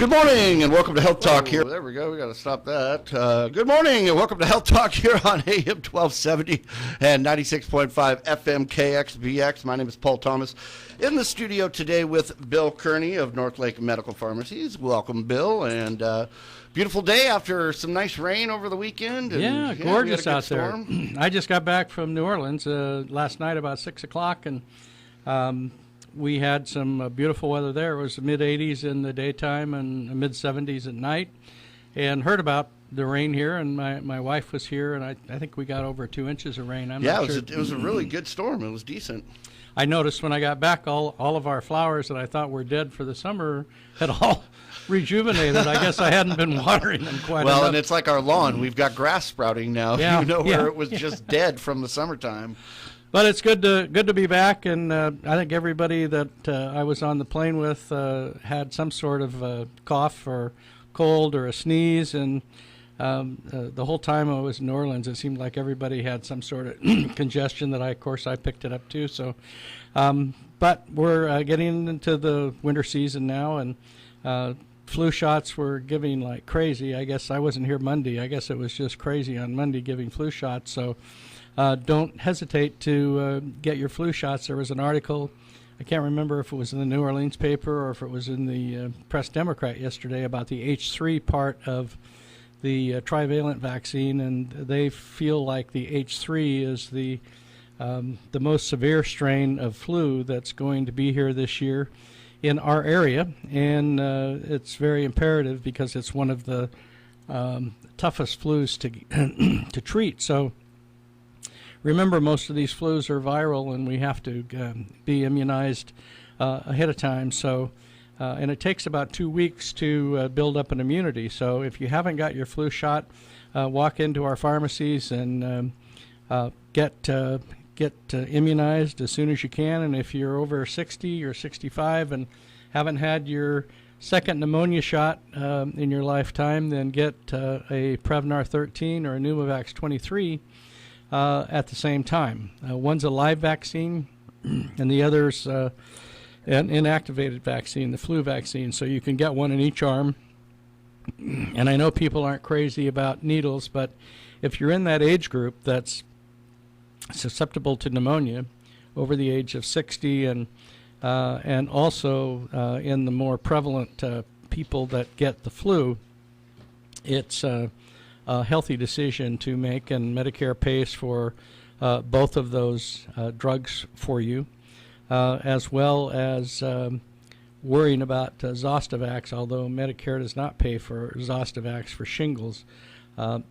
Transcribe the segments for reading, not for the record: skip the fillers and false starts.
Good morning and welcome to Health Talk here. There we go. We got to stop that. Good morning and welcome to Health Talk here on AM 1270 and 96.5 FM KXBX. My name is Paul Thomas. In the studio today with Bill Kearney of North Lake Medical Pharmacies. Welcome, Bill. And beautiful day after some nice rain over the weekend. And, gorgeous out there. I just got back from New Orleans last night about 6 o'clock, and we had some beautiful weather there. It was mid-80s in the daytime and mid-70s at night, and heard about the rain here, and my wife was here, and I think we got over 2 inches of rain. It was a really good storm. It was decent. I noticed when I got back all of our flowers that I thought were dead for the summer had all rejuvenated. I guess I hadn't been watering them quite enough. Well, and it's like our lawn. We've got grass sprouting now, where it was just dead from the summertime. But it's good to be back, and I think everybody that I was on the plane with had some sort of cough or cold or a sneeze, and the whole time I was in New Orleans, it seemed like everybody had some sort of congestion that I picked it up too. So, but we're getting into the winter season now, and flu shots were giving like crazy. I guess I wasn't here Monday. I guess it was just crazy on Monday giving flu shots. So. Don't hesitate to get your flu shots. There was an article, I can't remember if it was in the New Orleans paper or if it was in the Press Democrat yesterday, about the H3 part of the trivalent vaccine, and they feel like the H3 is the most severe strain of flu that's going to be here this year in our area, and it's very imperative because it's one of the toughest flus to treat. So. Remember, most of these flus are viral, and we have to be immunized ahead of time. So, and it takes about 2 weeks to build up an immunity. So, if you haven't got your flu shot, walk into our pharmacies and get immunized as soon as you can. And if you're over 60 or 65 and haven't had your second pneumonia shot in your lifetime, then get a Prevnar 13 or a Pneumovax 23. At the same time. One's a live vaccine, and the other's an inactivated vaccine, the flu vaccine. So you can get one in each arm. And I know people aren't crazy about needles, but if you're in that age group that's susceptible to pneumonia, over the age of 60, and also in the more prevalent people that get the flu, it's a healthy decision to make, and Medicare pays for both of those drugs for you, as well as worrying about Zostavax, although Medicare does not pay for Zostavax for shingles. A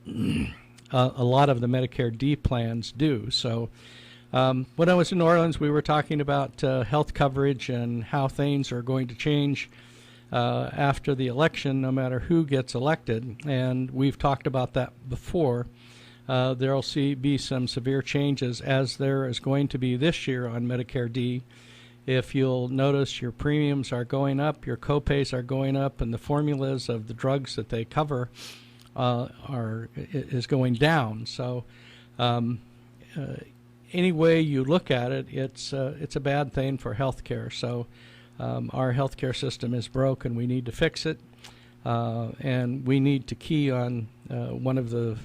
lot of the Medicare D plans do. So when I was in New Orleans, we were talking about health coverage and how things are going to change after the election, no matter who gets elected, and we've talked about that before. There will be some severe changes, as there is going to be this year on Medicare D. If you'll notice, your premiums are going up, your copays are going up, and the formulas of the drugs that they cover is going down. So any way you look at it, it's a bad thing for healthcare. So. Our healthcare system is broke, and we need to fix it, and we need to key on one of the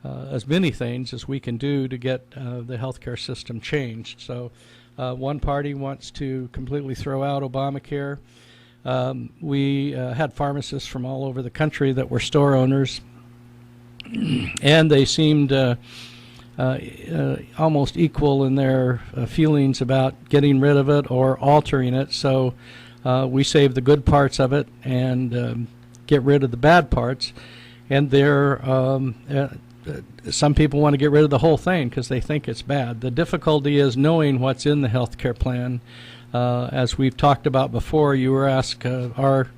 as many things as we can do to get the healthcare system changed. So one party wants to completely throw out Obamacare. We had pharmacists from all over the country that were store owners, and they seemed almost equal in their feelings about getting rid of it or altering it. So we save the good parts of it and get rid of the bad parts. And some people want to get rid of the whole thing because they think it's bad. The difficulty is knowing what's in the health care plan. As we've talked about before, you were asked, our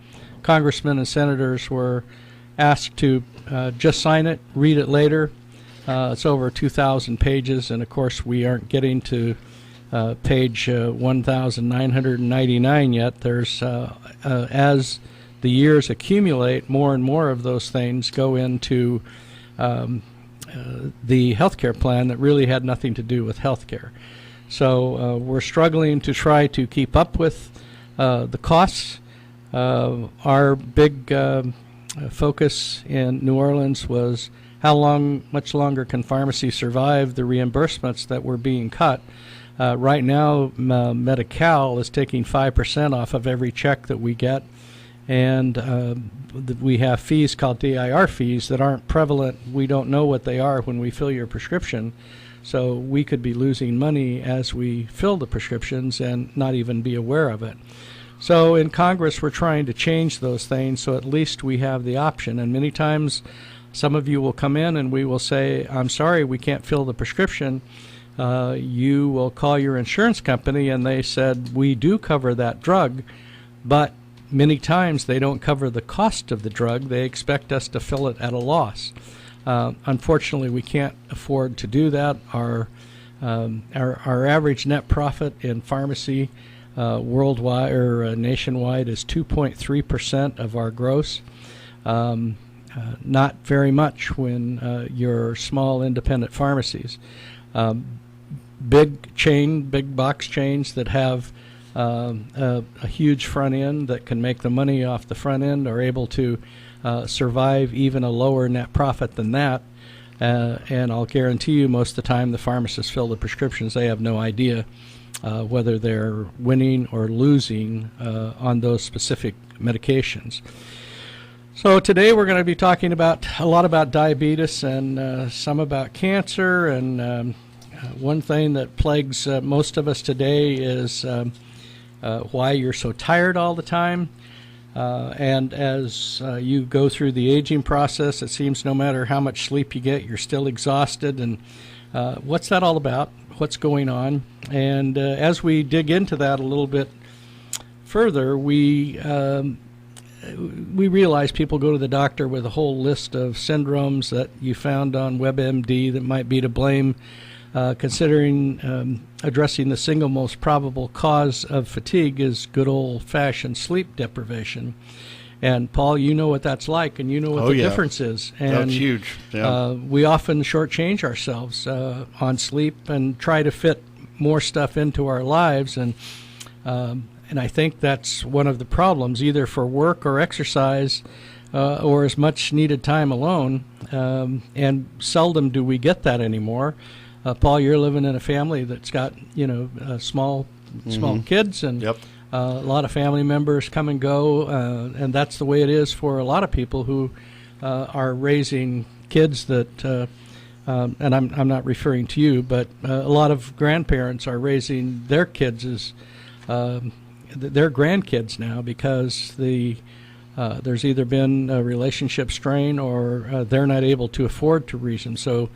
congressmen and senators were asked to just sign it, read it later. It's over 2,000 pages, and of course we aren't getting to page 1,999 yet. There's as the years accumulate, more and more of those things go into the healthcare plan that really had nothing to do with healthcare. So we're struggling to try to keep up with the costs. Our big focus in New Orleans was much longer can pharmacy survive the reimbursements that were being cut. Right now, Medi-Cal is taking 5% off of every check that we get, and we have fees called DIR fees that aren't prevalent. We don't know what they are when we fill your prescription, so we could be losing money as we fill the prescriptions and not even be aware of it. So in Congress, we're trying to change those things so at least we have the option. And many times, some of you will come in and we will say, I'm sorry, we can't fill the prescription. You will call your insurance company and they said, we do cover that drug, but many times they don't cover the cost of the drug. They expect us to fill it at a loss. Unfortunately, we can't afford to do that. Our average net profit in pharmacy worldwide or nationwide is 2.3% of our gross. Not very much when you're small independent pharmacies. Big box chains that have a huge front end that can make the money off the front end are able to survive even a lower net profit than that. And I'll guarantee you most of the time the pharmacists fill the prescriptions. They have no idea whether they're winning or losing on those specific medications. So today we're going to be talking a lot about diabetes and some about cancer. And one thing that plagues most of us today is why you're so tired all the time. And as you go through the aging process, it seems no matter how much sleep you get, you're still exhausted. And what's that all about? What's going on? And as we dig into that a little bit further, we realize people go to the doctor with a whole list of syndromes that you found on WebMD that might be to blame, considering addressing the single most probable cause of fatigue is good old-fashioned sleep deprivation. And Paul, you know what that's like, and you know what the difference is. And that's huge. Yeah. We often shortchange ourselves on sleep and try to fit more stuff into our lives, and I think that's one of the problems, either for work or exercise, or as much needed time alone. And seldom do we get that anymore. Paul, you're living in a family that's got small kids, and Yep. a lot of family members come and go, and that's the way it is for a lot of people who are raising kids that, and I'm not referring to you, but a lot of grandparents are raising their kids as their grandkids now because there's either been a relationship strain or they're not able to afford to raise them. So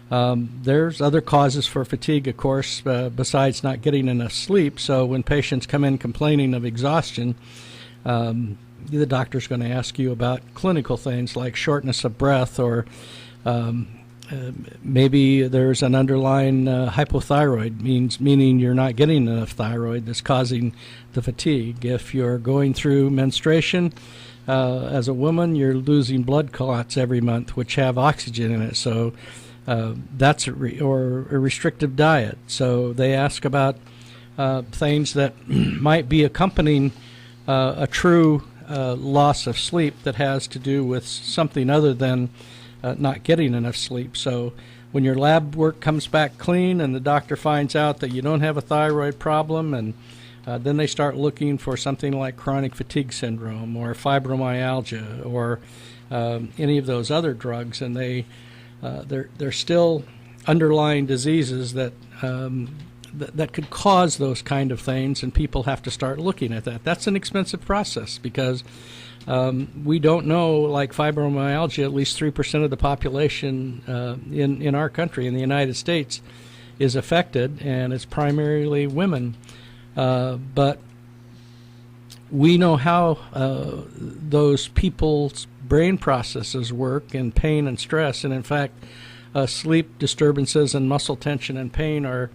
there's other causes for fatigue, of course, besides not getting enough sleep. So when patients come in complaining of exhaustion, the doctor's going to ask you about clinical things like shortness of breath, or maybe there's an underlying hypothyroid, meaning you're not getting enough thyroid that's causing the fatigue. If you're going through menstruation, as a woman, you're losing blood clots every month, which have oxygen in it. So that's or a restrictive diet. So they ask about things that might be accompanying a true loss of sleep that has to do with something other than not getting enough sleep. So when your lab work comes back clean and the doctor finds out that you don't have a thyroid problem, and then they start looking for something like chronic fatigue syndrome or fibromyalgia or any of those other drugs, and they're still underlying diseases that that could cause those kind of things, and people have to start looking at that. That's an expensive process because we don't know, like fibromyalgia, at least 3% of the population in our country, in the United States, is affected, and it's primarily women. But we know how those people's brain processes work in pain and stress, and in fact, sleep disturbances and muscle tension and pain are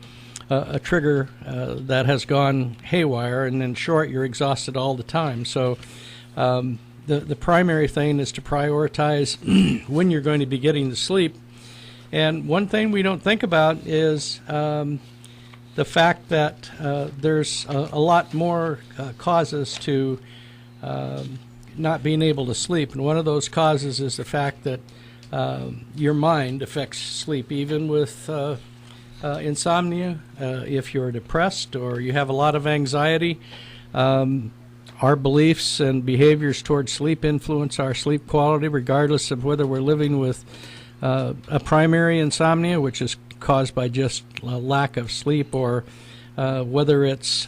a trigger that has gone haywire, and in short, you're exhausted all the time. So the primary thing is to prioritize when you're going to be getting the sleep. And one thing we don't think about is the fact that there's a lot more causes to not being able to sleep. And one of those causes is the fact that your mind affects sleep, even with insomnia. If you're depressed or you have a lot of anxiety, our beliefs and behaviors towards sleep influence our sleep quality, regardless of whether we're living with a primary insomnia, which is caused by just a lack of sleep, or whether it's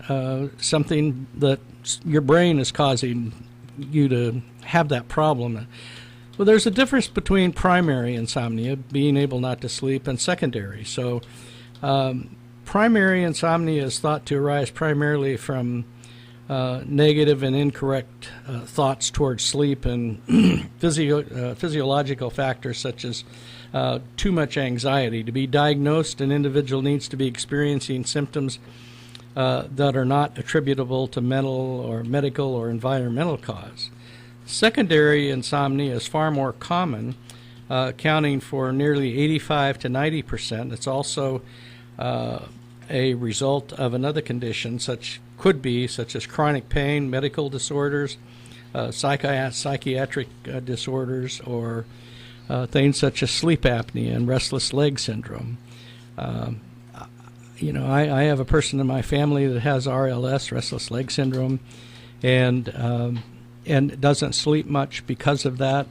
something that your brain is causing you to have that problem. Well, there's a difference between primary insomnia, being able not to sleep, and secondary. So primary insomnia is thought to arise primarily from negative and incorrect thoughts towards sleep and physiological factors such as too much anxiety. To be diagnosed, an individual needs to be experiencing symptoms that are not attributable to mental or medical or environmental cause. Secondary insomnia is far more common, accounting for nearly 85 to 90%. It's also a result of another condition, such as chronic pain, medical disorders, psychiatric disorders, or things such as sleep apnea and restless leg syndrome. I have a person in my family that has RLS, restless leg syndrome, and doesn't sleep much because of that.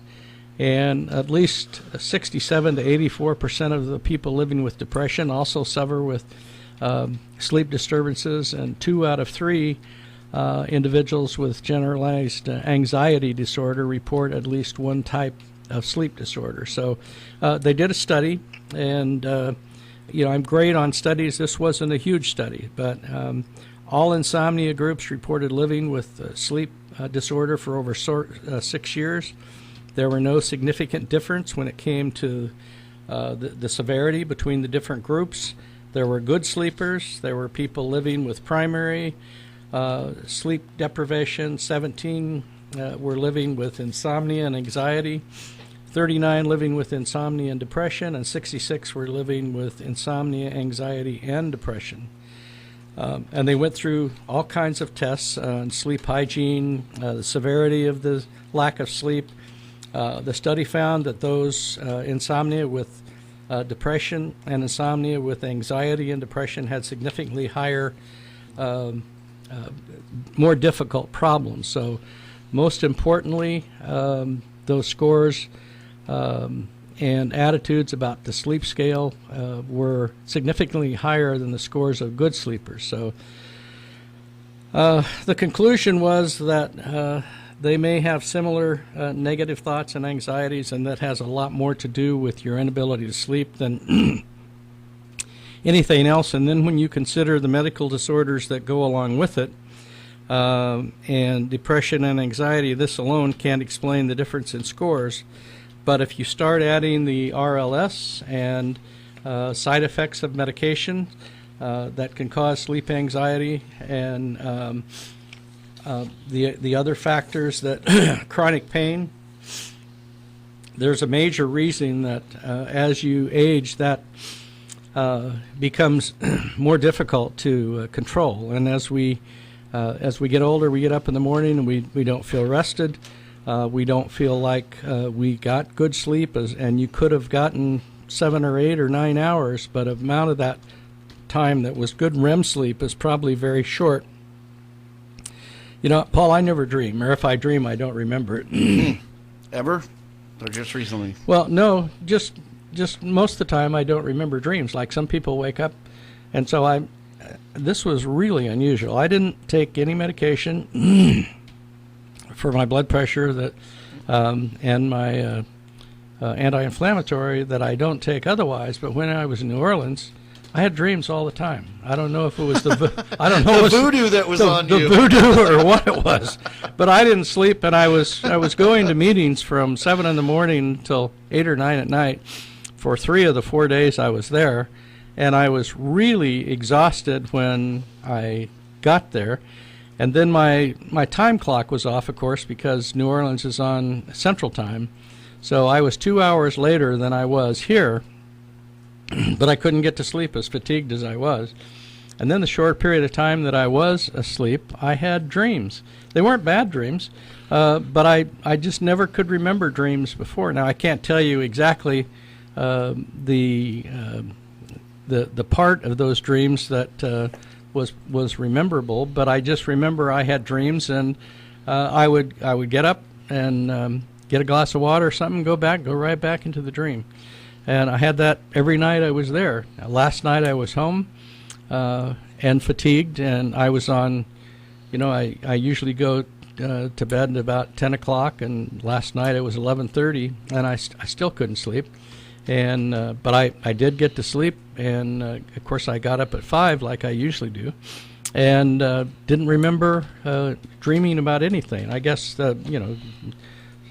And at least 67 to 84% of the people living with depression also suffer with sleep disturbances, and 2 out of 3 individuals with generalized anxiety disorder report at least one type of sleep disorder. So they did a study, and I'm great on studies. This wasn't a huge study, but all insomnia groups reported living with sleep disorder for over 6 years. There were no significant difference when it came to the severity between the different groups. There were good sleepers. There were people living with primary sleep deprivation. 17 were living with insomnia and anxiety. 39 living with insomnia and depression, and 66 were living with insomnia, anxiety, and depression. And they went through all kinds of tests on sleep hygiene, the severity of the lack of sleep. The study found that those insomnia with depression and insomnia with anxiety and depression had significantly higher, more difficult problems. So most importantly, those scores and attitudes about the sleep scale were significantly higher than the scores of good sleepers. So the conclusion was that they may have similar negative thoughts and anxieties, and that has a lot more to do with your inability to sleep than anything else. And then when you consider the medical disorders that go along with it, and depression and anxiety, this alone can't explain the difference in scores. But if you start adding the RLS and side effects of medication that can cause sleep anxiety, and the other factors that chronic pain, there's a major reason that as you age, that becomes more difficult to control. And as we get older, we get up in the morning and we don't feel rested. We don't feel like we got good sleep, and you could have gotten 7 or 8 or 9 hours, but the amount of that time that was good REM sleep is probably very short. Paul, I never dream, or if I dream, I don't remember it. Ever? Or just recently? Well, no, just most of the time I don't remember dreams. Like some people wake up, and so this was really unusual. I didn't take any medication for my blood pressure and my anti-inflammatory that I don't take otherwise. But when I was in New Orleans, I had dreams all the time. I don't know if it was the voodoo that was on you, the voodoo or what it was. But I didn't sleep, and I was going to meetings from 7 in the morning until 8 or 9 at night for 3 of the 4 days I was there, and I was really exhausted when I got there. And then my time clock was off, of course, because New Orleans is on Central Time. So I was 2 hours later than I was here, but I couldn't get to sleep as fatigued as I was. And then the short period of time that I was asleep, I had dreams. They weren't bad dreams, but I just never could remember dreams before. Now, I can't tell you exactly the part of those dreams that was rememberable, but I just remember I had dreams, and I would get up and get a glass of water or something, go right back into the dream. And I had that every night I was there. Last night I was home and fatigued, and I was on, I usually go to bed at about 10 o'clock, and last night it was 11:30, and I still couldn't sleep. And but I did get to sleep, and of course I got up at 5 like I usually do, and didn't remember dreaming about anything. I guess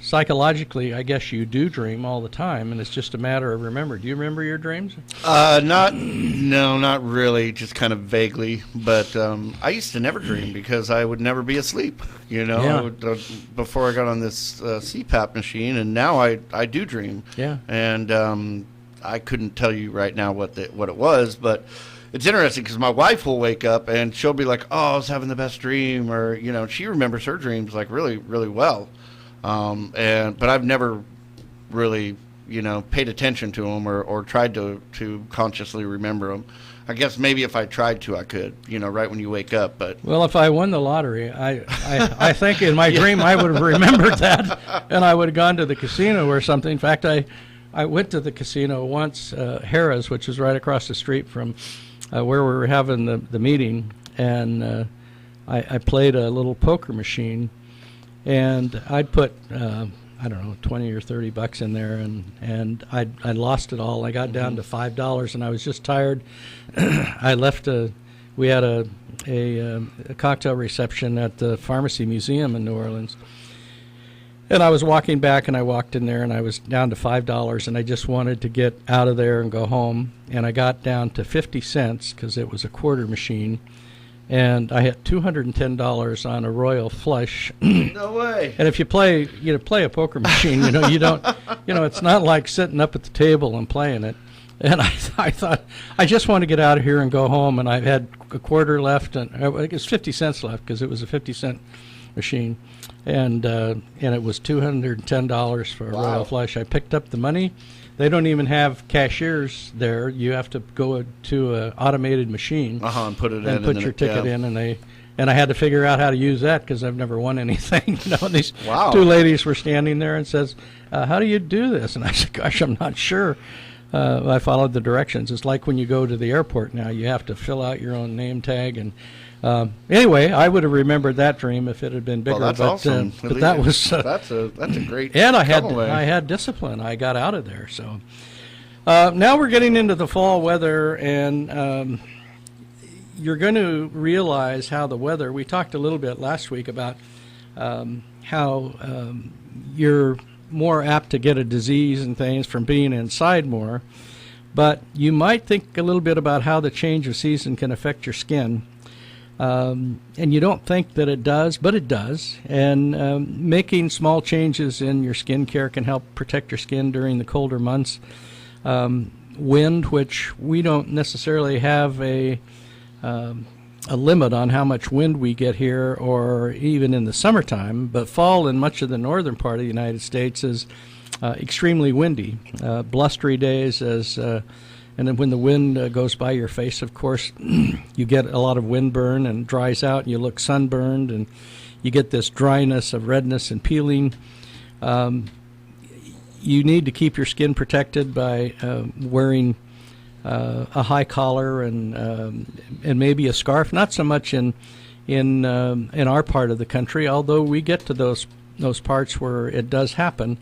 psychologically, I guess you do dream all the time, and it's just a matter of remember. Do you remember your dreams? Not really, just kind of vaguely. But I used to never dream because I would never be asleep. Yeah. I would, before I got on this CPAP machine, and now I do dream. Yeah. And I couldn't tell you right now what it was, but it's interesting because my wife will wake up and she'll be like, "Oh, I was having the best dream," or she remembers her dreams like really, really well. But I've never really, paid attention to them or tried to consciously remember them. I guess maybe if I tried to, I could, right when you wake up. But well, if I won the lottery, I think in my dream I would have remembered that, and I would have gone to the casino or something. In fact, I went to the casino once, Harrah's, which is right across the street from where we were having the meeting, and I played a little poker machine. And I'd put, I don't know, 20 or 30 bucks in there, and I lost it all. I got down to $5, and I was just tired. I left we had a cocktail reception at the Pharmacy Museum in New Orleans. And I was walking back, and I walked in there, and I was down to $5, and I just wanted to get out of there and go home. And I got down to 50 cents because it was a quarter machine. And I had $210 on a Royal Flush. No way. And if you play a poker machine, you don't, it's not like sitting up at the table and playing it. And I thought, I just want to get out of here and go home. And I had a quarter left, and I guess 50 cents left because it was a 50-cent machine. And it was $210 for a Wow. Royal Flush. I picked up the money. They don't even have cashiers there. You have to go to an automated machine and put it in and put your ticket in, and I had to figure out how to use that because I've never won anything. And these Wow. two ladies were standing there and says, "How do you do this?" And I said, "Gosh, I'm not sure." I followed the directions. It's like when you go to the airport now; you have to fill out your own name tag. And anyway, I would have remembered that dream if it had been bigger. Well, that's awesome. But that was that's a great. and I come-away. had discipline. I got out of there. So now we're getting into the fall weather, and you're going to realize how the weather. We talked a little bit last week about how you're more apt to get a disease and things from being inside more. But you might think a little bit about how the change of season can affect your skin. And you don't think that it does, but it does. And making small changes in your skin care can help protect your skin during the colder months. Wind, which we don't necessarily have a limit on how much wind we get here, or even in the summertime, but fall in much of the northern part of the United States is extremely windy. Blustery days, and then when the wind goes by your face, of course, you get a lot of windburn and dries out, and you look sunburned, and you get this dryness of redness and peeling. You need to keep your skin protected by wearing a high collar and maybe a scarf. Not so much in our part of the country, although we get to those parts where it does happen.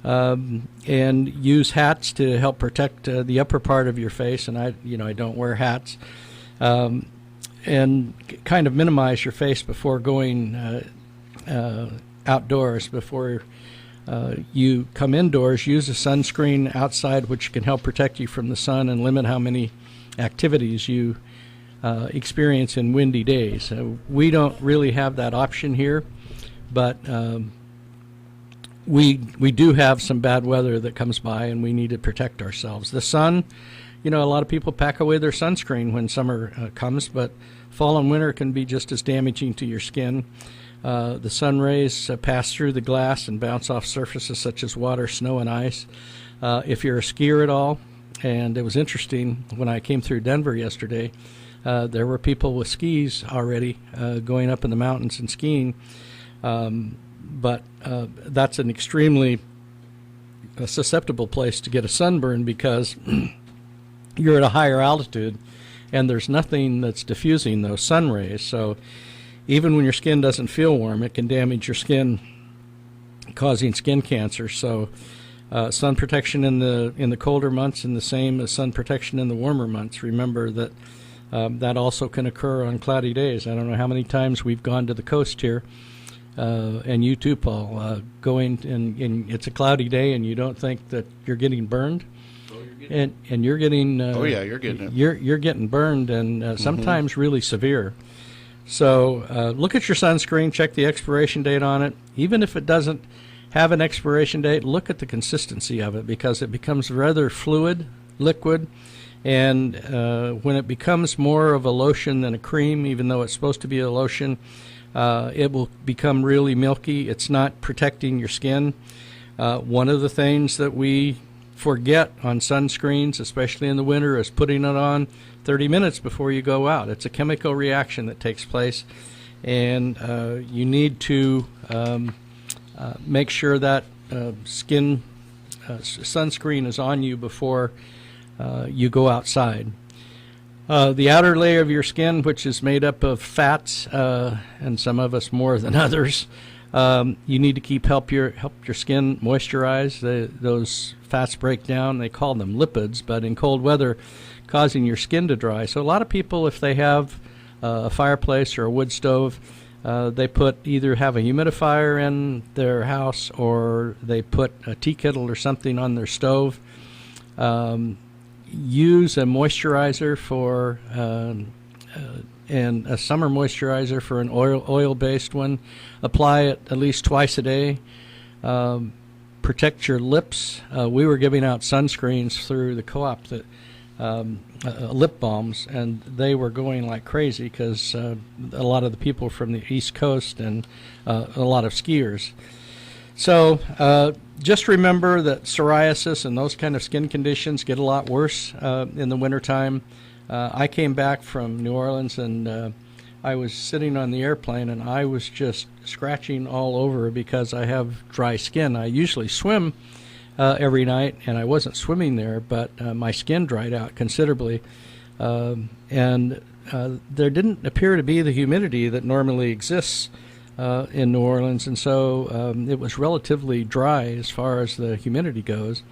And use hats to help protect the upper part of your face. And I don't wear hats. And kind of minimize your face before going outdoors. Before you come indoors, use a sunscreen outside, which can help protect you from the sun and limit how many activities you experience in windy days. We don't really have that option here, but we do have some bad weather that comes by, and we need to protect ourselves. The sun, a lot of people pack away their sunscreen when summer comes, but fall and winter can be just as damaging to your skin. The sun rays pass through the glass and bounce off surfaces such as water, snow, and ice. If you're a skier at all, and it was interesting when I came through Denver yesterday, there were people with skis already going up in the mountains and skiing. But that's an extremely susceptible place to get a sunburn because you're at a higher altitude and there's nothing that's diffusing those sun rays. So even when your skin doesn't feel warm, it can damage your skin, causing skin cancer. So sun protection in the colder months and the same as sun protection in the warmer months. Remember that that also can occur on cloudy days. I don't know how many times we've gone to the coast here, and you too, Paul, going and it's a cloudy day and you don't think that you're getting burned. And you're getting you're getting it. You're getting burned, and sometimes really severe. So look at your sunscreen, check the expiration date on it. Even if it doesn't have an expiration date, look at the consistency of it because it becomes rather fluid, liquid, and when it becomes more of a lotion than a cream, even though it's supposed to be a lotion, it will become really milky. It's not protecting your skin. One of the things that we forget on sunscreens, especially in the winter, is putting it on 30 minutes before you go out. It's a chemical reaction that takes place, and you need to make sure that sunscreen is on you before you go outside. The outer layer of your skin, which is made up of fats, and some of us more than others, you need to help your skin moisturize. Those fats break down. They call them lipids, but in cold weather, causing your skin to dry. So a lot of people, if they have a fireplace or a wood stove, they either have a humidifier in their house or they put a tea kettle or something on their stove. Use a moisturizer and a summer moisturizer for an oil-based one. Apply it at least twice a day. Protect your lips. We were giving out sunscreens through the co-op, that lip balms, and they were going like crazy because a lot of the people from the East Coast and a lot of skiers. So just remember that psoriasis and those kind of skin conditions get a lot worse in the wintertime. I came back from New Orleans and I was sitting on the airplane and I was just scratching all over because I have dry skin. I usually swim every night, and I wasn't swimming there, but my skin dried out considerably. And there didn't appear to be the humidity that normally exists in New Orleans, and so it was relatively dry as far as the humidity goes.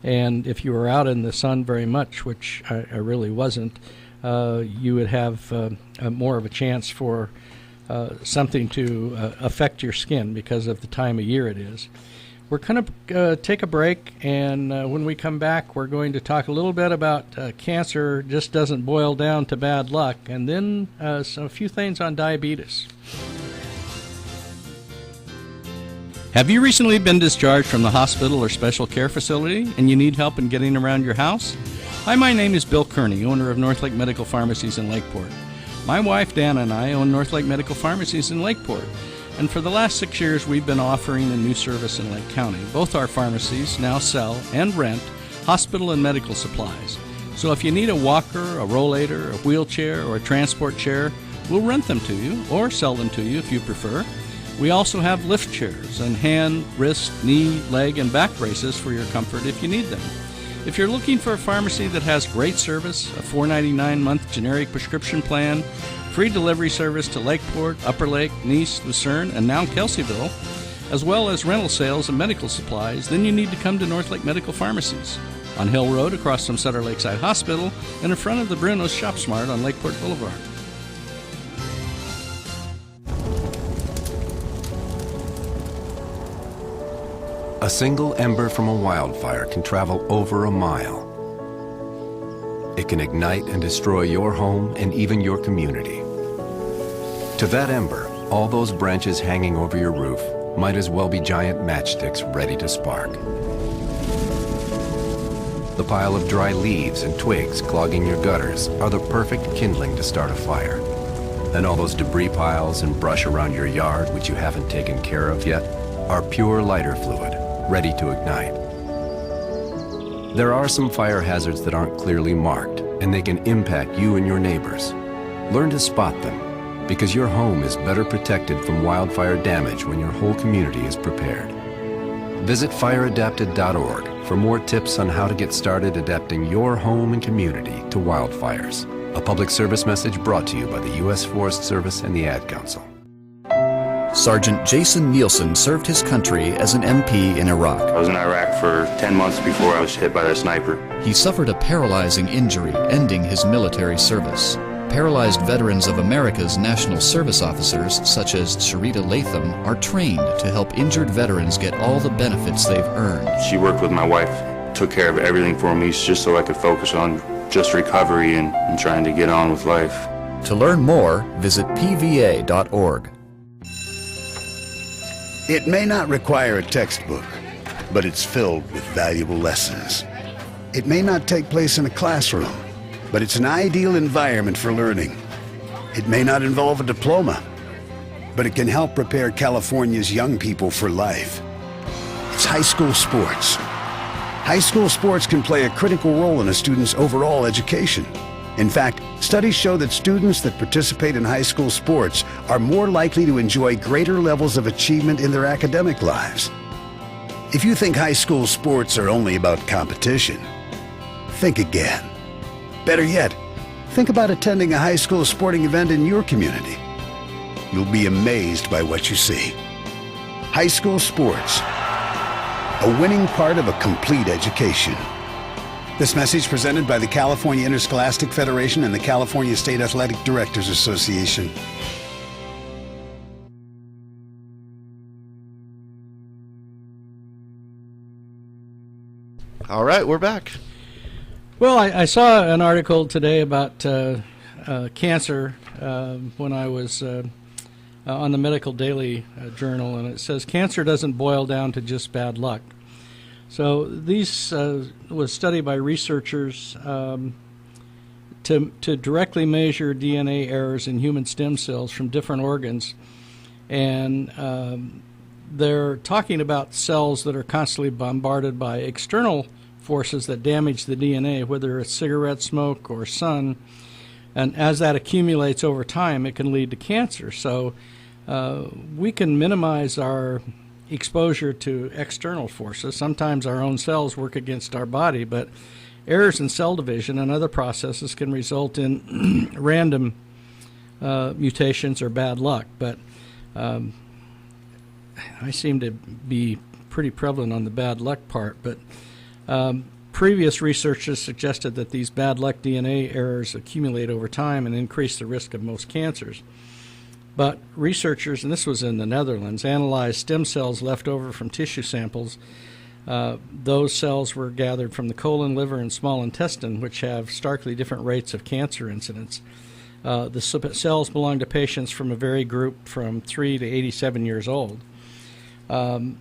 And if you were out in the sun very much, which I really wasn't, you would have more of a chance for something to affect your skin because of the time of year it is. We're going to take a break, and when we come back, we're going to talk a little bit about cancer just doesn't boil down to bad luck, and then a few things on diabetes. Have you recently been discharged from the hospital or special care facility and you need help in getting around your house? Hi, my name is Bill Kearney, owner of Northlake Medical Pharmacies in Lakeport. My wife, Dana, and I own Northlake Medical Pharmacies in Lakeport. And for the last 6 years, we've been offering a new service in Lake County. Both our pharmacies now sell and rent hospital and medical supplies. So if you need a walker, a rollator, a wheelchair, or a transport chair, we'll rent them to you or sell them to you if you prefer. We also have lift chairs and hand, wrist, knee, leg, and back braces for your comfort if you need them. If you're looking for a pharmacy that has great service, a $4.99-month generic prescription plan, free delivery service to Lakeport, Upper Lake, Nice, Lucerne, and now Kelseyville, as well as rental sales and medical supplies, then you need to come to Northlake Medical Pharmacies on Hill Road across from Sutter Lakeside Hospital and in front of the Bruno's Shop Smart on Lakeport Boulevard. A single ember from a wildfire can travel over a mile. It can ignite and destroy your home and even your community. To that ember, all those branches hanging over your roof might as well be giant matchsticks ready to spark. The pile of dry leaves and twigs clogging your gutters are the perfect kindling to start a fire. And all those debris piles and brush around your yard which you haven't taken care of yet are pure lighter fluid, ready to ignite. There are some fire hazards that aren't clearly marked, and they can impact you and your neighbors. Learn to spot them, because your home is better protected from wildfire damage when your whole community is prepared. Visit fireadapted.org for more tips on how to get started adapting your home and community to wildfires. A public service message brought to you by the U.S. Forest Service and the Ad Council. Sergeant Jason Nielsen served his country as an MP in Iraq. I was in Iraq for 10 months before I was hit by that sniper. He suffered a paralyzing injury, ending his military service. Paralyzed veterans of America's National Service officers, such as Sharita Latham, are trained to help injured veterans get all the benefits they've earned. She worked with my wife, took care of everything for me just so I could focus on just recovery and trying to get on with life. To learn more, visit pva.org. It may not require a textbook, but it's filled with valuable lessons. It may not take place in a classroom, but it's an ideal environment for learning. It may not involve a diploma, but it can help prepare California's young people for life. It's high school sports. High school sports can play a critical role in a student's overall education. In fact, studies show that students that participate in high school sports are more likely to enjoy greater levels of achievement in their academic lives. If you think high school sports are only about competition, think again. Better yet, think about attending a high school sporting event in your community. You'll be amazed by what you see. High school sports, a winning part of a complete education. This message presented by the California Interscholastic Federation and the California State Athletic Directors Association. All right, we're back. Well, I saw an article today about cancer when I was on the Medical Daily Journal, and it says cancer doesn't boil down to just bad luck. So these was studied by researchers to directly measure DNA errors in human stem cells from different organs, and they're talking about cells that are constantly bombarded by external forces that damage the DNA, whether it's cigarette smoke or sun, and as that accumulates over time, it can lead to cancer. So we can minimize our exposure to external forces. Sometimes our own cells work against our body, but errors in cell division and other processes can result in random mutations or bad luck. But I seem to be pretty prevalent on the bad luck part. But previous researchers suggested that these bad luck DNA errors accumulate over time and increase the risk of most cancers. But researchers, and this was in the Netherlands, analyzed stem cells left over from tissue samples. Those cells were gathered from the colon, liver, and small intestine, which have starkly different rates of cancer incidence. The cells belong to patients from a varied group from 3 to 87 years old.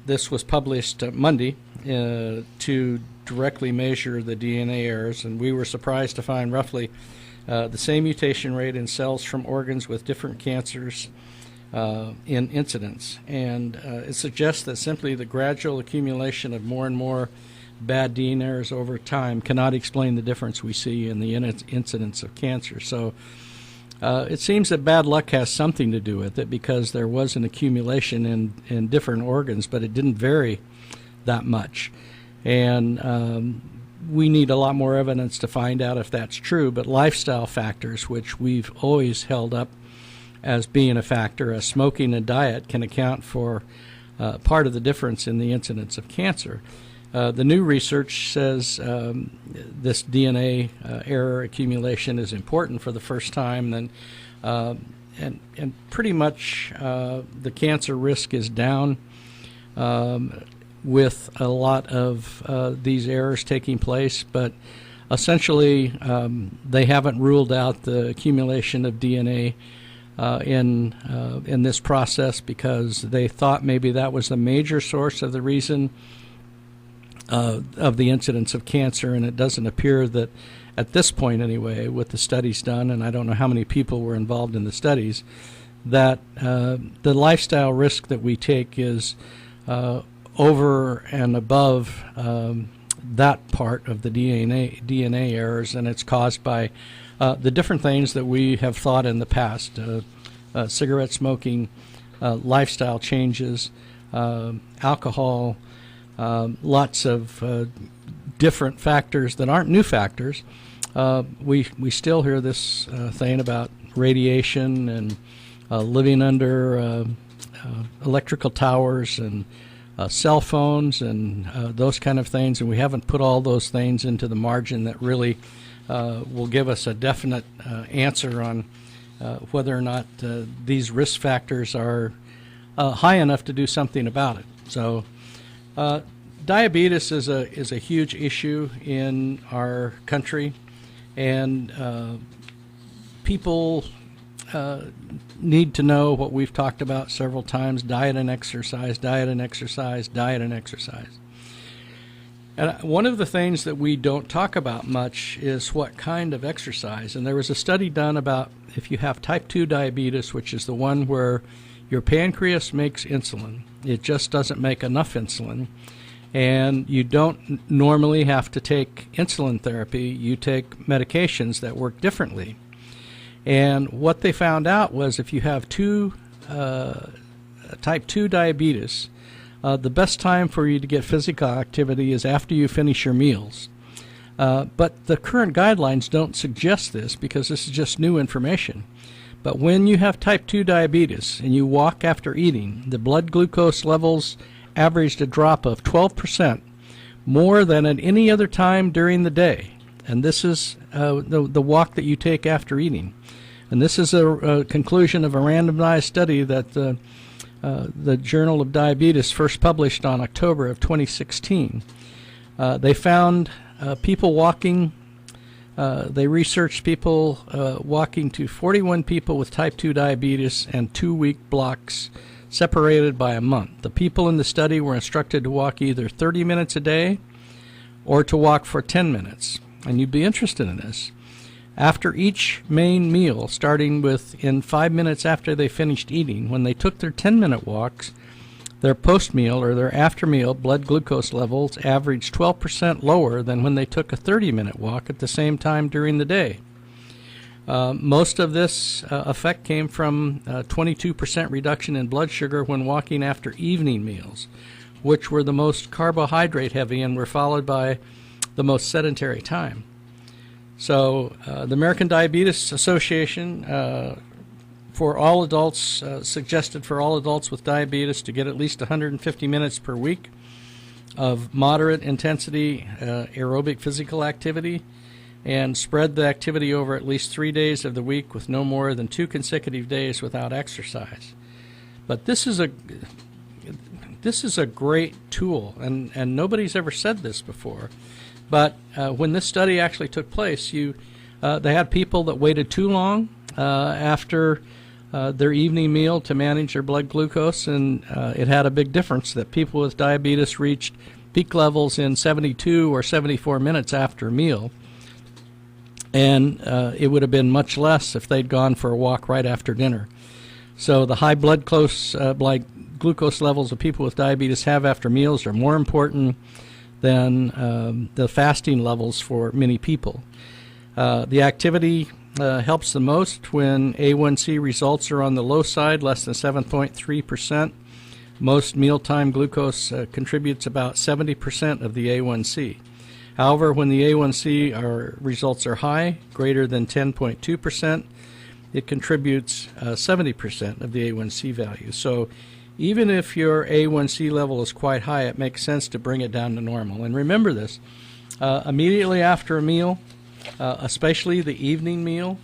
This was published Monday to directly measure the DNA errors, and we were surprised to find roughly the same mutation rate in cells from organs with different cancers in incidence. And it suggests that simply the gradual accumulation of more and more bad DNA errors over time cannot explain the difference we see in the incidence of cancer. So it seems that bad luck has something to do with it, because there was an accumulation in different organs, but it didn't vary that much. And we need a lot more evidence to find out if that's true, but lifestyle factors, which we've always held up as being a factor, as smoking and diet, can account for part of the difference in the incidence of cancer. The new research says this DNA error accumulation is important for the first time, and pretty much the cancer risk is down with a lot of these errors taking place, but essentially they haven't ruled out the accumulation of DNA in this process, because they thought maybe that was the major source of the reason of the incidence of cancer, and it doesn't appear that, at this point anyway, with the studies done, and I don't know how many people were involved in the studies, that the lifestyle risk that we take is over and above that part of the DNA errors, and it's caused by the different things that we have thought in the past: cigarette smoking, lifestyle changes, alcohol, lots of different factors that aren't new factors. We still hear this thing about radiation and living under electrical towers and cell phones and those kind of things, and we haven't put all those things into the margin that really will give us a definite answer on whether or not these risk factors are high enough to do something about it. So diabetes is a huge issue in our country, and people need to know what we've talked about several times: diet and exercise, diet and exercise, diet and exercise. And one of the things that we don't talk about much is what kind of exercise. And there was a study done about if you have type 2 diabetes, which is the one where your pancreas makes insulin. It just doesn't make enough insulin. And you don't normally have to take insulin therapy. You take medications that work differently. And what they found out was if you have type 2 diabetes, the best time for you to get physical activity is after you finish your meals. But the current guidelines don't suggest this because this is just new information. But when you have type 2 diabetes and you walk after eating, the blood glucose levels averaged a drop of 12%, more than at any other time during the day. And this is the walk that you take after eating. And this is a conclusion of a randomized study that the Journal of Diabetes first published on October of 2016. They found people walking, they researched people walking to 41 people with type 2 diabetes and 2-week blocks separated by a month. The people in the study were instructed to walk either 30 minutes a day or to walk for 10 minutes. And you'd be interested in this. After each main meal, starting within 5 minutes after they finished eating, when they took their 10-minute walks, their post-meal or their after-meal blood glucose levels averaged 12% lower than when they took a 30-minute walk at the same time during the day. Most of this effect came from 22% reduction in blood sugar when walking after evening meals, which were the most carbohydrate heavy and were followed by the most sedentary time. So the American Diabetes Association for all adults suggested for all adults with diabetes to get at least 150 minutes per week of moderate intensity aerobic physical activity and spread the activity over at least 3 days of the week with no more than 2 consecutive days without exercise. But this is a great tool, and nobody's ever said this before. But when this study actually took place, they had people that waited too long after their evening meal to manage their blood glucose, and it had a big difference that people with diabetes reached peak levels in 72 or 74 minutes after a meal, and it would have been much less if they'd gone for a walk right after dinner. So the high blood glucose levels of people with diabetes have after meals are more important than the fasting levels for many people. The activity helps the most when A1C results are on the low side, less than 7.3%. Most mealtime glucose contributes about 70% of the A1C. However, when the A1C results are high, greater than 10.2%, it contributes 70% of the A1C value. So even if your A1C level is quite high, it makes sense to bring it down to normal. And remember this, immediately after a meal, especially the evening meal,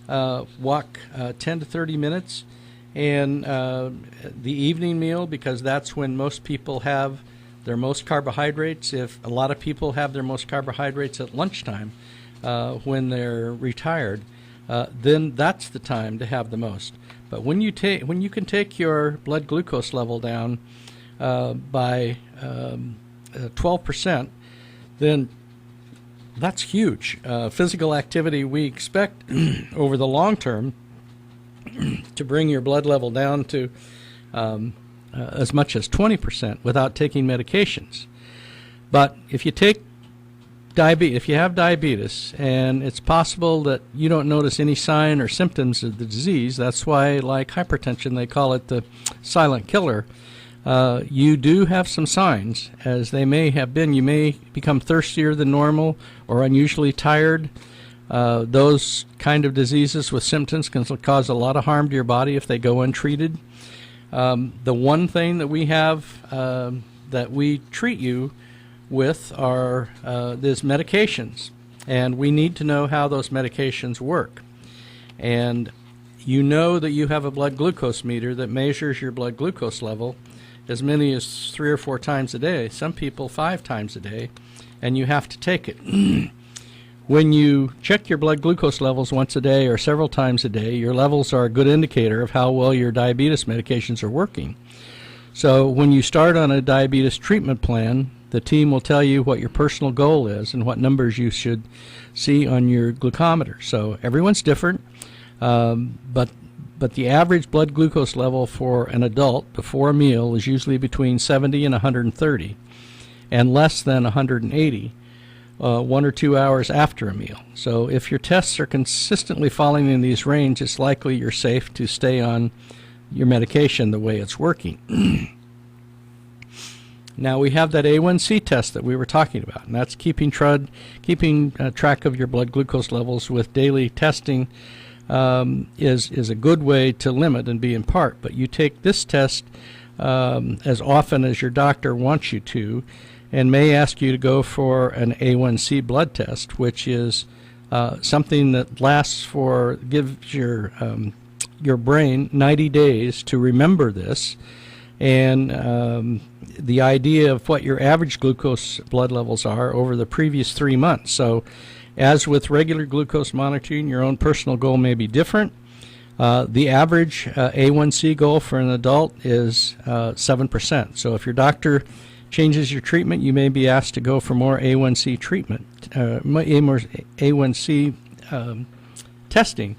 walk 10 to 30 minutes. And the evening meal, because that's when most people have their most carbohydrates. If a lot of people have their most carbohydrates at lunchtime when they're retired, then that's the time to have the most. But when you can take your blood glucose level down by 12%, then that's huge. Physical activity, we expect over the long term to bring your blood level down to as much as 20% without taking medications. But if you take if you have diabetes, and it's possible that you don't notice any sign or symptoms of the disease, that's why, like hypertension, they call it the silent killer. You do have some signs, as they may have been. You may become thirstier than normal or unusually tired. Those kind of diseases with symptoms can cause a lot of harm to your body if they go untreated. The one thing that we have that we treat you with are these medications, and we need to know how those medications work. And you know that you have a blood glucose meter that measures your blood glucose level as many as 3 or 4 times a day, some people 5 times a day, and you have to take it. When you check your blood glucose levels once a day or several times a day, your levels are a good indicator of how well your diabetes medications are working. So when you start on a diabetes treatment plan, the team will tell you what your personal goal is and what numbers you should see on your glucometer. So everyone's different, but the average blood glucose level for an adult before a meal is usually between 70 and 130 and less than 180 1 or 2 hours after a meal. So if your tests are consistently falling in these range, it's likely you're safe to stay on your medication the way it's working. Now we have that A1C test that we were talking about, and that's keeping track of your blood glucose levels with daily testing is a good way to limit and be in part. But you take this test as often as your doctor wants you to, and may ask you to go for an A1C blood test, which is something that gives your brain 90 days to remember this. And the idea of what your average glucose blood levels are over the previous 3 months. So as with regular glucose monitoring, your own personal goal may be different. The average A1C goal for an adult is 7%. So if your doctor changes your treatment, you may be asked to go for more A1C treatment, more A1C testing.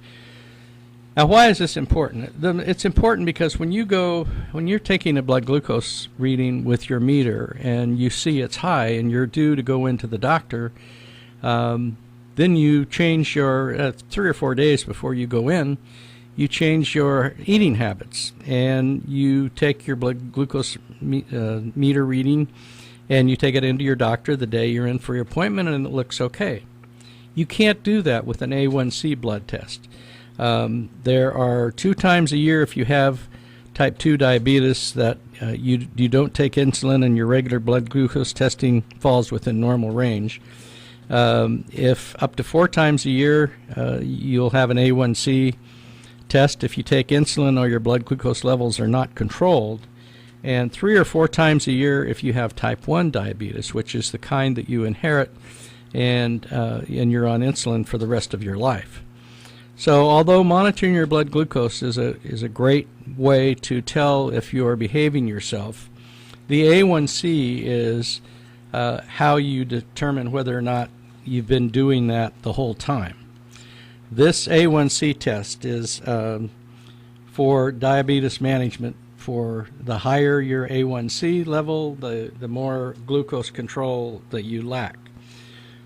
Now, why is this important? It's important because when you're taking a blood glucose reading with your meter and you see it's high and you're due to go into the doctor, then you change your 3 or 4 days before you go in, you change your eating habits and you take your blood glucose meter reading and you take it into your doctor the day you're in for your appointment and it looks okay. You can't do that with an A1C blood test. There are 2 times a year if you have type 2 diabetes that you don't take insulin and your regular blood glucose testing falls within normal range. If up to 4 times a year you'll have an A1C test if you take insulin or your blood glucose levels are not controlled, and 3 or 4 times a year if you have type 1 diabetes, which is the kind that you inherit and you're on insulin for the rest of your life. So although monitoring your blood glucose is a great way to tell if you are behaving yourself, the A1C is how you determine whether or not you've been doing that the whole time. This A1C test is for diabetes management. For the higher your A1C level, the more glucose control that you lack.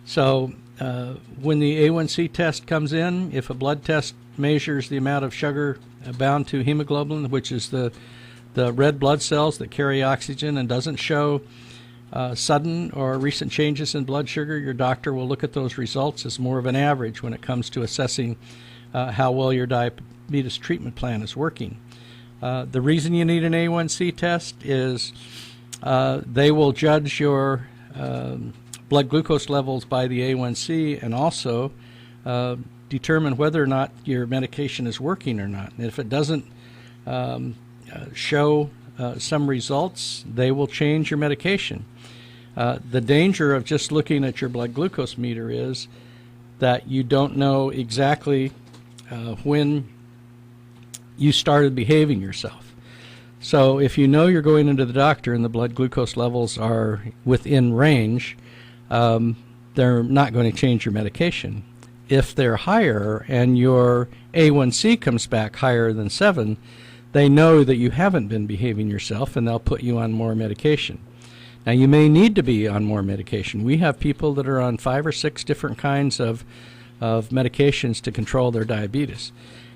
So when the A1C test comes in, if a blood test measures the amount of sugar bound to hemoglobin, which is the red blood cells that carry oxygen, and doesn't show sudden or recent changes in blood sugar, your doctor will look at those results as more of an average when it comes to assessing how well your diabetes treatment plan is working. The reason you need an A1C test is they will judge your blood glucose levels by the A1C and also determine whether or not your medication is working or not. And if it doesn't show some results, they will change your medication. The danger of just looking at your blood glucose meter is that you don't know exactly when you started behaving yourself. So if you know you're going into the doctor and the blood glucose levels are within range, they're not going to change your medication. If they're higher and your A1C comes back higher than 7, they know that you haven't been behaving yourself, and they'll put you on more medication. Now, you may need to be on more medication. We have people that are on 5 or 6 different kinds of medications to control their diabetes.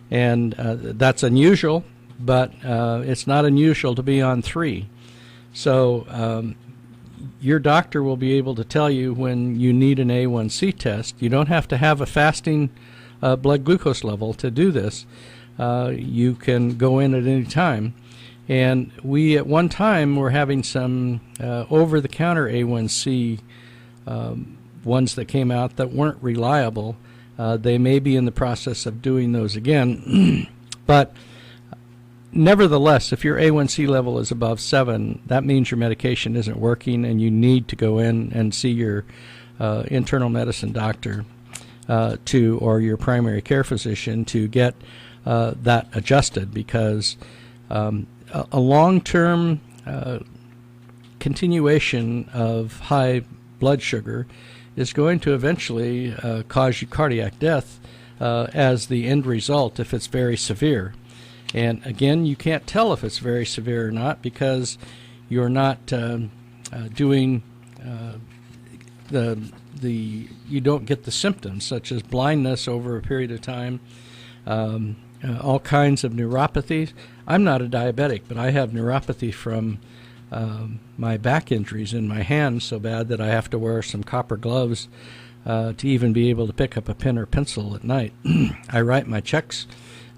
And that's unusual, but it's not unusual to be on 3. So your doctor will be able to tell you when you need an A1C test. You don't have to have a fasting blood glucose level to do this. You can go in at any time. And we at one time were having some over-the-counter A1C ones that came out that weren't reliable. They may be in the process of doing those again. But nevertheless, if your A1C level is above 7, that means your medication isn't working, and you need to go in and see your internal medicine doctor or your primary care physician to get that adjusted, because a long-term continuation of high blood sugar is going to eventually cause you cardiac death as the end result if it's very severe. And again, you can't tell if it's very severe or not because you're not doing you don't get the symptoms such as blindness over a period of time, all kinds of neuropathies. I'm not a diabetic, but I have neuropathy from my back injuries in my hands so bad that I have to wear some copper gloves to even be able to pick up a pen or pencil at night. I write my checks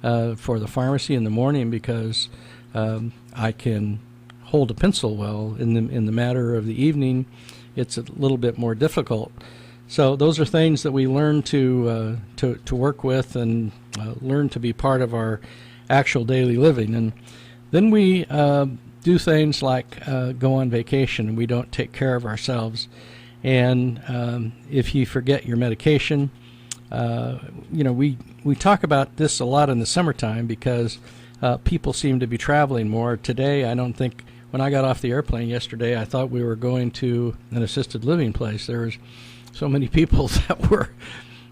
for the pharmacy in the morning because I can hold a pencil well. In the matter of the evening, it's a little bit more difficult. So those are things that we learn to work with and learn to be part of our actual daily living. And then we do things like go on vacation, and we don't take care of ourselves. And if you forget your medication, we talk about this a lot in the summertime because people seem to be traveling more. Today, I don't think, when I got off the airplane yesterday, I thought we were going to an assisted living place. There was so many people that were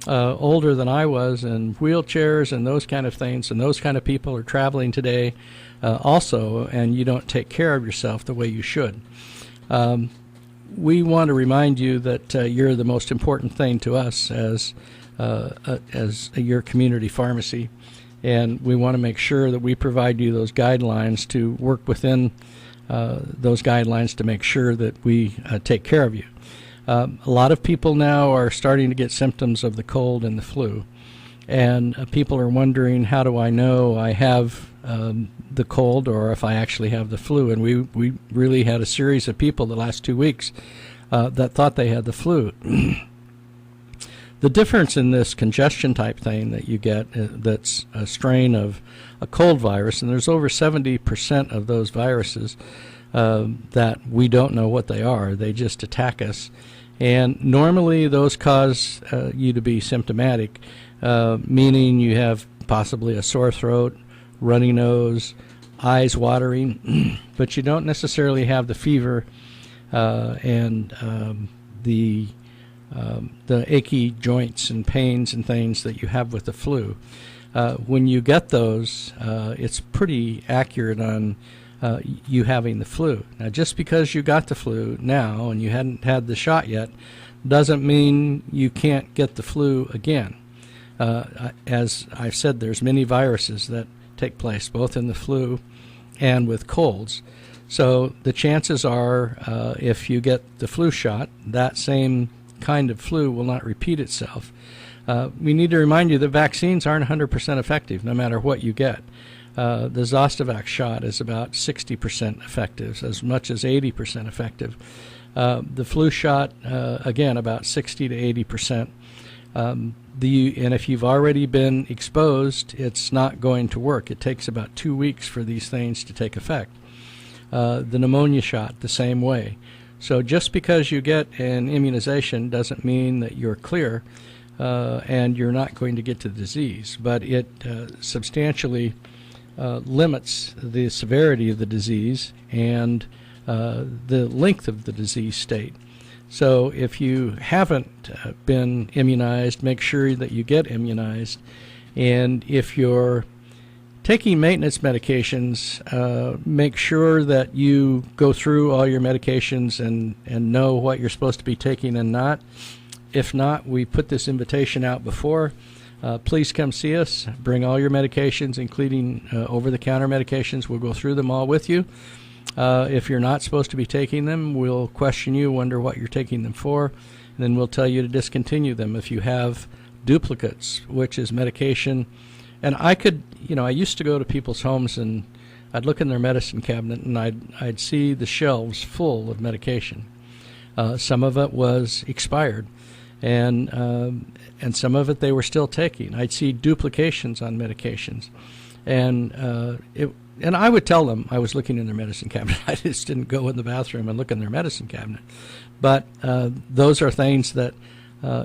older than I was, and wheelchairs and those kind of things, and those kind of people are traveling today also, and you don't take care of yourself the way you should. We want to remind you that you're the most important thing to us as your community pharmacy, and we want to make sure that we provide you those guidelines to work within those guidelines to make sure that we take care of you. A lot of people now are starting to get symptoms of the cold and the flu, and people are wondering, how do I know I have the cold or if I actually have the flu? And we really had a series of people the last 2 weeks that thought they had the flu. The difference in this congestion type thing that you get, that's a strain of a cold virus, and there's over 70% of those viruses that we don't know what they are. They just attack us. And normally those cause you to be symptomatic, meaning you have possibly a sore throat, runny nose, eyes watering, but you don't necessarily have the fever and the achy joints and pains and things that you have with the flu. When you get those, it's pretty accurate on you having the flu. Now, just because you got the flu now and you hadn't had the shot yet doesn't mean you can't get the flu again. As I've said, there's many viruses that take place both in the flu and with colds. So the chances are if you get the flu shot, that same kind of flu will not repeat itself. We need to remind you that vaccines aren't 100% effective no matter what you get. The Zostavax shot is about 60% effective, as much as 80% effective. The flu shot, again, about 60 to 80%. And if you've already been exposed, it's not going to work. It takes about 2 weeks for these things to take effect. The pneumonia shot, the same way. So just because you get an immunization doesn't mean that you're clear and you're not going to get to the disease, but it substantially limits the severity of the disease and the length of the disease state. So if you haven't been immunized, make sure that you get immunized. And if you're taking maintenance medications, make sure that you go through all your medications and know what you're supposed to be taking and not. If not, we put this invitation out before. Please come see us. Bring all your medications, including over-the-counter medications. We'll go through them all with you. If you're not supposed to be taking them, we'll question you, wonder what you're taking them for, and then we'll tell you to discontinue them. If you have duplicates, which is medication, and I used to go to people's homes and I'd look in their medicine cabinet and I'd see the shelves full of medication. Some of it was expired, and some of it they were still taking. I'd see duplications on medications, and I would tell them I was looking in their medicine cabinet. I just didn't go in the bathroom and look in their medicine cabinet. But those are things that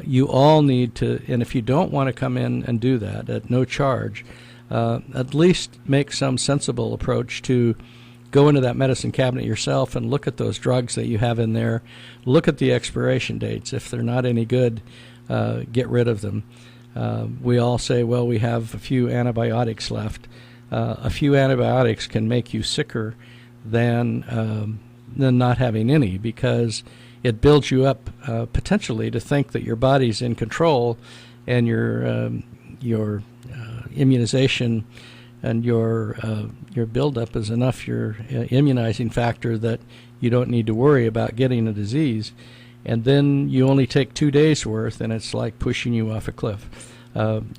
you all need to, and if you don't want to come in and do that at no charge, at least make some sensible approach to go into that medicine cabinet yourself and look at those drugs that you have in there. Look at the expiration dates. If they're not any good, get rid of them. We all say, well, we have a few antibiotics left. A few antibiotics can make you sicker than not having any, because it builds you up potentially to think that your body's in control, and your immunization and your buildup is enough, your immunizing factor, that you don't need to worry about getting a disease. And then you only take 2 days worth, and it's like pushing you off a cliff.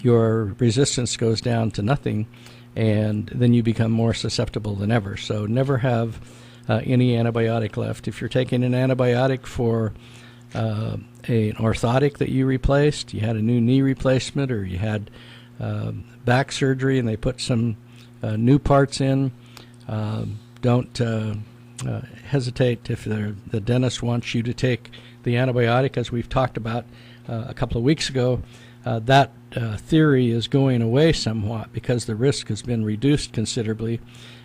Your resistance goes down to nothing, and then you become more susceptible than ever. So never have any antibiotic left. If you're taking an antibiotic for an orthotic that you replaced, you had a new knee replacement, or you had back surgery and they put some new parts in, don't hesitate if the dentist wants you to take the antibiotic, as we've talked about a couple of weeks ago. That theory is going away somewhat because the risk has been reduced considerably.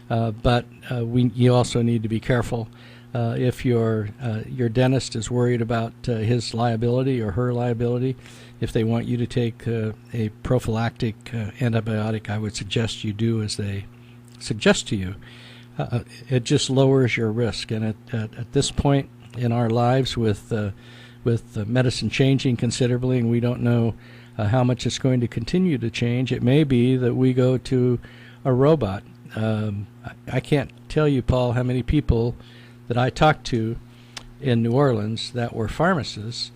But you also need to be careful if your dentist is worried about his liability or her liability. If they want you to take a prophylactic antibiotic, I would suggest you do as they suggest to you. It just lowers your risk. And at this point in our lives, with medicine changing considerably, and we don't know how much it's going to continue to change, it may be that we go to a robot. I can't tell you, Paul, how many people that I talked to in New Orleans that were pharmacists,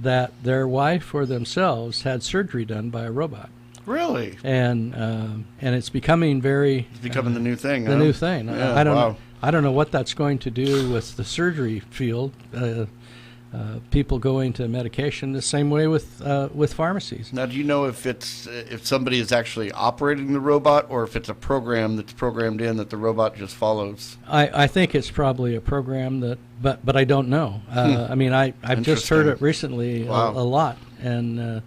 that their wife or themselves had surgery done by a robot. Really? And it's becoming It's becoming the new thing. The new thing. Yeah, I don't know what that's going to do with the surgery field. People going to medication the same way with pharmacies. Now, do you know if somebody is actually operating the robot, or if it's a program that's programmed in that the robot just follows? I think it's probably a program but I don't know. I mean, I've just heard it recently a lot, and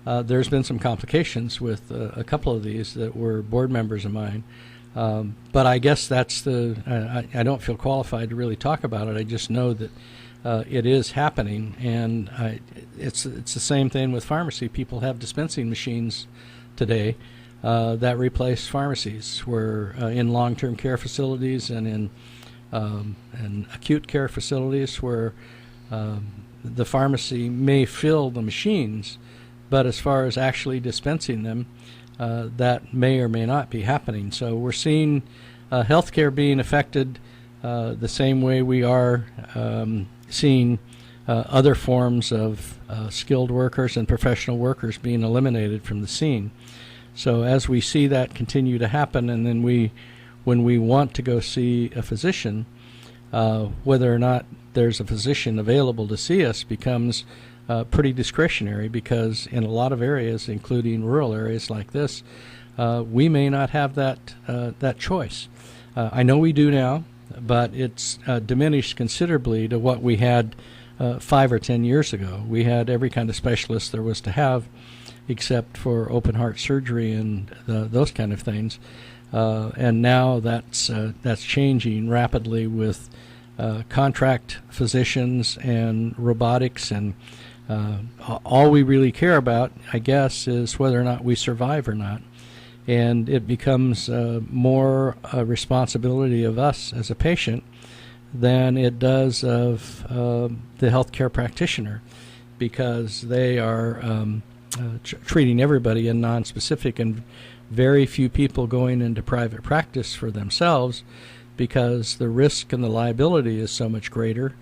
there's been some complications with a couple of these that were board members of mine. But I guess that's I don't feel qualified to really talk about it. I just know that it is happening, and it's the same thing with pharmacy. People have dispensing machines today that replace pharmacies, where in long-term care facilities and in acute care facilities, where the pharmacy may fill the machines, but as far as actually dispensing them, that may or may not be happening. So we're seeing healthcare being affected the same way we are seeing other forms of skilled workers and professional workers being eliminated from the scene. So as we see that continue to happen, and then when we want to go see a physician, whether or not there's a physician available to see us becomes pretty discretionary, because in a lot of areas, including rural areas like this, we may not have that choice. I know we do now, but it's diminished considerably to what we had 5 or 10 years ago. We had every kind of specialist there was to have, except for open heart surgery and those kind of things. And now that's changing rapidly with contract physicians and robotics, and all we really care about, I guess, is whether or not we survive or not. And it becomes more a responsibility of us as a patient than it does of the healthcare practitioner, because they are treating everybody in non-specific, and very few people going into private practice for themselves because the risk and the liability is so much greater,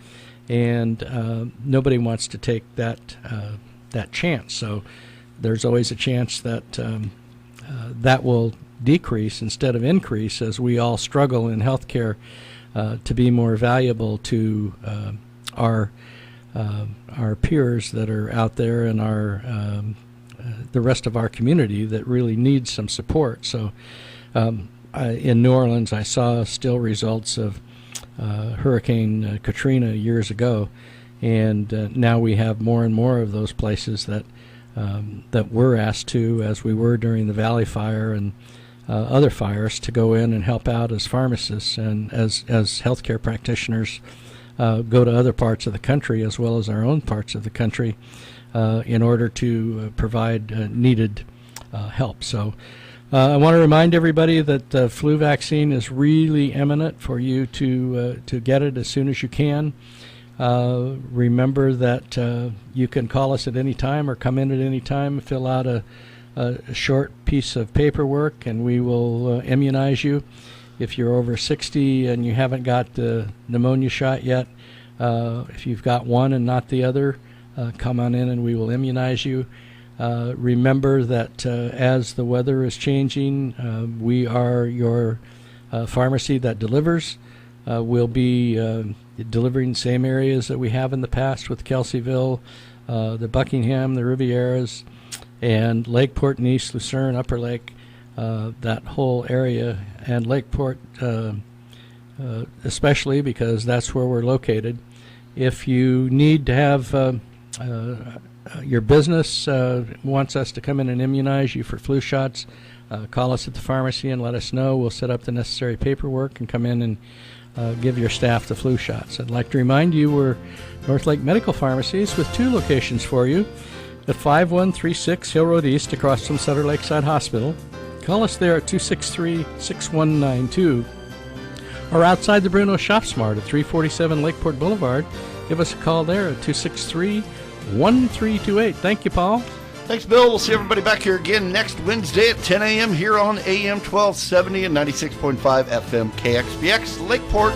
and nobody wants to take that chance. So there's always a chance that that will decrease instead of increase as we all struggle in healthcare to be more valuable to our peers that are out there, and our the rest of our community that really needs some support. So in New Orleans, I saw still results of Hurricane Katrina years ago, and now we have more and more of those places that we're asked to, as we were during the Valley Fire and other fires, to go in and help out as pharmacists and as healthcare practitioners go to other parts of the country as well as our own parts of the country in order to provide needed help. So I want to remind everybody that the flu vaccine is really imminent for you to get it as soon as you can. Remember that you can call us at any time or come in at any time, fill out a short piece of paperwork, and we will immunize you. If you're over 60 and you haven't got the pneumonia shot yet, if you've got one and not the other, come on in and we will immunize you. Remember that as the weather is changing, we are your pharmacy that delivers. We'll be delivering the same areas that we have in the past with Kelseyville, the Buckingham, the Rivieras, and Lakeport and East Lucerne, Upper Lake, that whole area, and Lakeport especially, because that's where we're located. If you need to have your business wants us to come in and immunize you for flu shots, call us at the pharmacy and let us know. We'll set up the necessary paperwork and come in and give your staff the flu shots. I'd like to remind you we're North Lake Medical Pharmacies with 2 locations for you at 5136 Hill Road East across from Sutter Lakeside Hospital. Call us there at 263-6192, or outside the Bruno Shop Smart at 347 Lakeport Boulevard. Give us a call there at 263-1328. Thank you, Paul. Thanks, Bill. We'll see everybody back here again next Wednesday at 10 a.m. here on AM 1270 and 96.5 FM KXBX Lakeport.